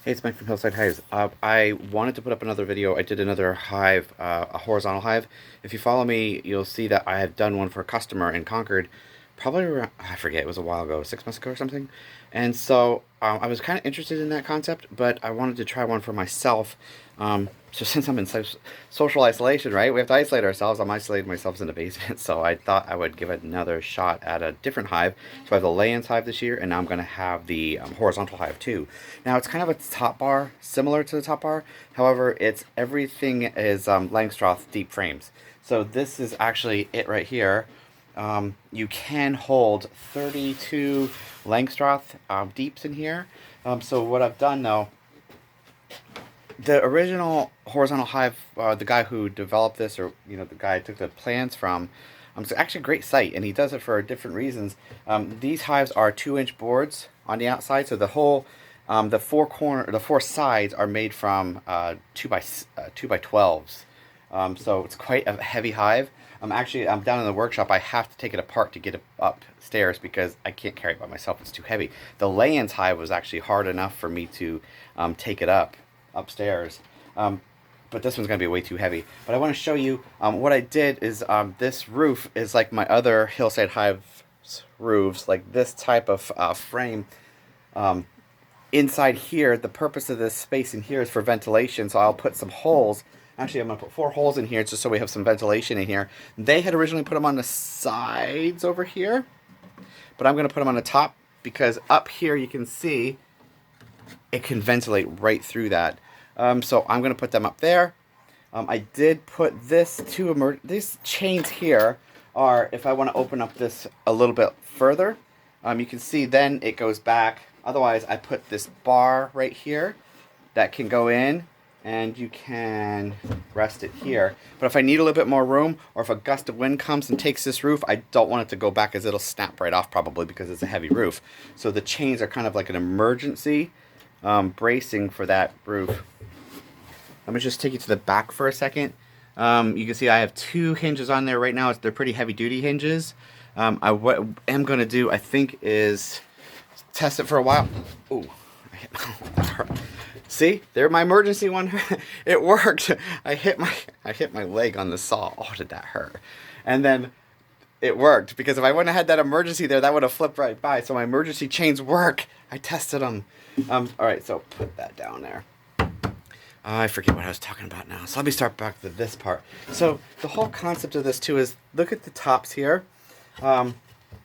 Hey, it's Mike from Hillside Hives. I wanted to put up another video. I did another hive, a horizontal hive. If you follow me, you'll see that I have done one for a customer in Concord, probably around, I forget, it was a while ago, 6 months ago or something. And so I was kind of interested in that concept, but I wanted to try one for myself. So since I'm in social isolation, right, we have to isolate ourselves. I'm isolating myself in the basement, so I thought I would give it another shot at a different hive. So I have the lay-ins hive this year, and now I'm going to have the horizontal hive too. Now it's kind of a top bar, similar to the top bar. However, it's everything is Langstroth deep frames. So this is actually it right here. You can hold 32 Langstroth deeps in here. So what I've done though, the original horizontal hive, the guy who developed this, or the guy I took the plans from, it's actually a great site, and he does it for different reasons. These hives are 2-inch boards on the outside, so the four sides are made from 2 by 12s. So it's quite a heavy hive. I'm down in the workshop. I have to take it apart to get it upstairs because I can't carry it by myself. It's too heavy. The lay-ins hive was actually hard enough for me to take it upstairs. But this one's going to be way too heavy. But I want to show you what I did is this roof is like my other Hillside Hive roofs, like this type of frame. Inside here, the purpose of this space in here is for ventilation, so I'll put some holes. Actually, I'm going to put 4 holes in here just so we have some ventilation in here. They had originally put them on the sides over here, but I'm going to put them on the top because up here you can see it can ventilate right through that. So I'm going to put them up there. I did put these chains here are, if I want to open up this a little bit further, you can see then it goes back. Otherwise, I put this bar right here that can go in, and you can rest it here. But if I need a little bit more room, or if a gust of wind comes and takes this roof, I don't want it to go back as it'll snap right off probably because it's a heavy roof. So the chains are kind of like an emergency bracing for that roof. Let me just take you to the back for a second. You can see I have 2 hinges on there right now. They're pretty heavy duty hinges. What I'm going to do, I think, is test it for a while. Ooh, see, there, my emergency one. It worked. I hit my leg on the saw. Oh, did that hurt? And then it worked because if I wouldn't have had that emergency there, that would have flipped right by. So my emergency chains work. I tested them. All right, so put that down there. I forget what I was talking about now. So let me start back to this part. So the whole concept of this too is look at the tops here.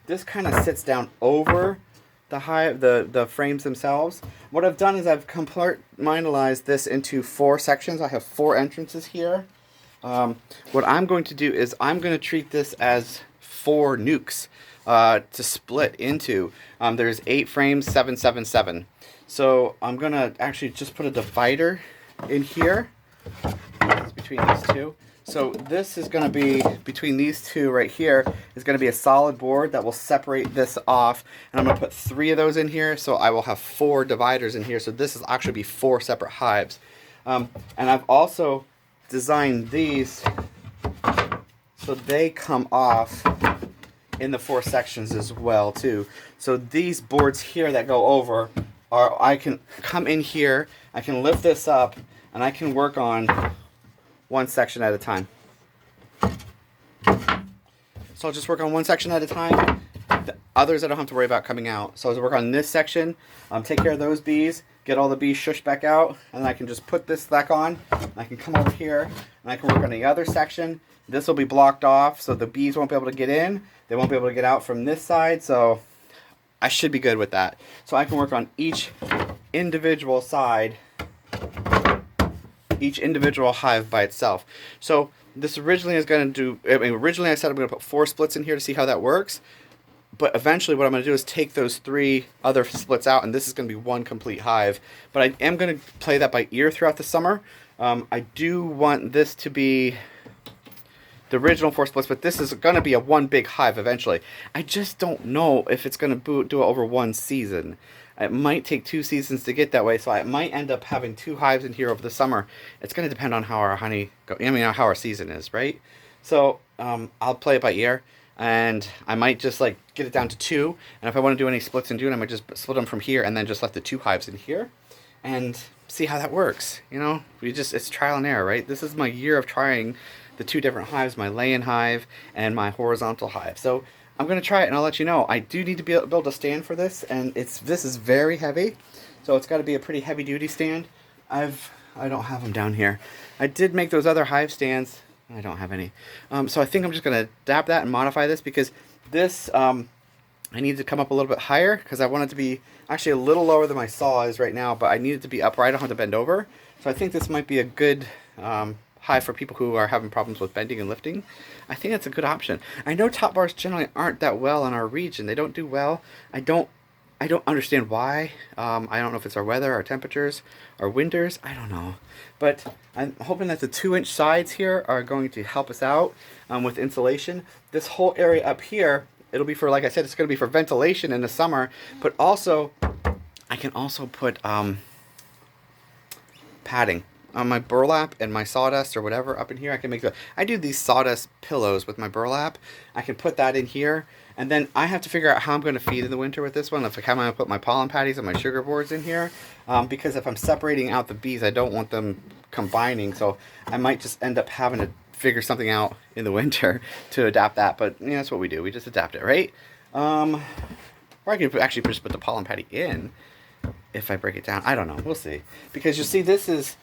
This kind of sits down over the frames themselves. What I've done is I've compartmentalized this into 4 sections. I have 4 entrances here. What I'm going to do is I'm going to treat this as 4 nukes to split into. There's 8 frames, 7, 7, 7. So I'm going to actually just put a divider in here between these two. So this is going to be, between these two right here, is going to be a solid board that will separate this off. And I'm going to put 3 of those in here, so I will have 4 dividers in here. So this is actually be 4 separate hives. And I've also designed these so they come off in the 4 sections as well too. So these boards here that go over are, I can come in here, I can lift this up, and I can work on 1 section at a time. So I'll just work on 1 section at a time. The others I don't have to worry about coming out. So I'll work on this section, take care of those bees, get all the bees shushed back out, and I can just put this back on. I can come over here, and I can work on the other section. This will be blocked off, so the bees won't be able to get in. They won't be able to get out from this side, so I should be good with that. So I can work on each individual side, each individual hive by itself. So this originally is going to do, originally I said I'm going to put 4 splits in here to see how that works. But eventually what I'm going to do is take those 3 other splits out, and this is going to be 1 complete hive. But I am going to play that by ear throughout the summer. I do want this to be the original 4 splits, but this is going to be a 1 big hive eventually. I just don't know if it's going to do it over 1 season. It might take 2 seasons to get that way, so I might end up having 2 hives in here over the summer. It's going to depend on how our honey how our season is, right? So I'll play it by ear, and I might just like get it down to 2. And if I want to do any splits in June, I might just split them from here and then just let the 2 hives in here. and see how that works. You know, it's trial and error, right? This is my year of trying the two different hives, my lay-in hive and my horizontal hive. So I'm going to try it and I'll let you know. I do need to build a stand for this, and this is very heavy, so it's got to be a pretty heavy duty stand. I don't have them down here. I did make those other hive stands. I don't have any. So I think I'm just going to adapt that and modify this, because this I need to come up a little bit higher, because I want it to be actually a little lower than my saw is right now, but I need it to be upright. I don't have to bend over. So I think this might be a good hive for people who are having problems with bending and lifting. I think that's a good option. I know top bars generally aren't that well in our region. They don't do well. I don't understand why. I don't know if it's our weather, our temperatures, our winters. I don't know. But I'm hoping that the 2-inch sides here are going to help us out with insulation. This whole area up here, it'll be for, like I said, it's going to be for ventilation in the summer. But also, I can also put padding on my burlap and my sawdust or whatever up in here. I do these sawdust pillows with my burlap. I can put that in here. And then I have to figure out how I'm going to feed in the winter with this one. If I'm going to put my pollen patties and my sugar boards in here. Because if I'm separating out the bees, I don't want them combining. So I might just end up having to figure something out in the winter to adapt that. But yeah, that's what we do. We just adapt it, right? Or I could actually just put the pollen patty in if I break it down. I don't know. We'll see. Because you see, this is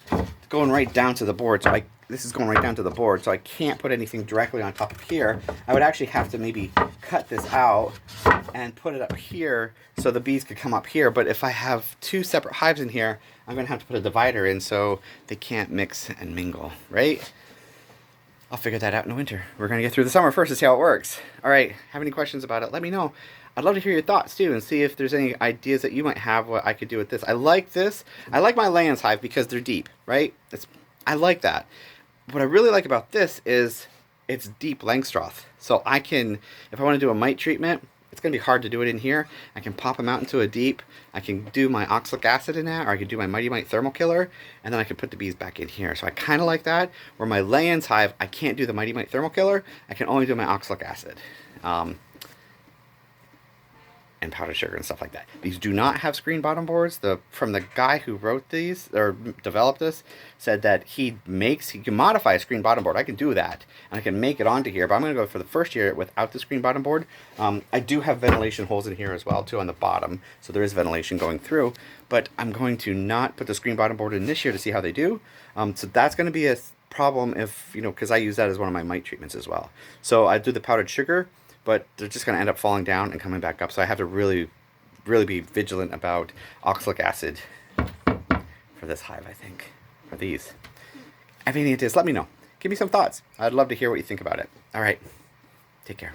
going right down to the board. So this is going right down to the board. So I can't put anything directly on top of here. I would actually have to maybe cut this out and put it up here so the bees could come up here. But if I have two separate hives in here, I'm going to have to put a divider in so they can't mix and mingle, right? I'll figure that out in the winter. We're going to get through the summer first to see how it works. All right. Have any questions about it? Let me know. I'd love to hear your thoughts too, and see if there's any ideas that you might have what I could do with this. I like this. I like my lay-ins hive because they're deep, right? I like that. What I really like about this is it's deep Langstroth. So I can, if I want to do a mite treatment, it's going to be hard to do it in here. I can pop them out into a deep. I can do my oxalic acid in that, or I can do my Mighty Mite thermal killer, and then I can put the bees back in here. So I kind of like that. Where my lay-ins hive, I can't do the Mighty Mite thermal killer. I can only do my oxalic acid. And powdered sugar and stuff like that. These do not have screen bottom boards. From the guy who wrote these or developed this, said that he can modify a screen bottom board. I can do that, and I can make it onto here. But I'm going to go for the first year without the screen bottom board. I do have ventilation holes in here as well too on the bottom, so there is ventilation going through. But I'm going to not put the screen bottom board in this year to see how they do. So that's going to be a problem if because I use that as one of my mite treatments as well. So I do the powdered sugar, but they're just going to end up falling down and coming back up. So I have to really, really be vigilant about oxalic acid for this hive, I think, for these. Have any ideas? Let me know. Give me some thoughts. I'd love to hear what you think about it. All right. Take care.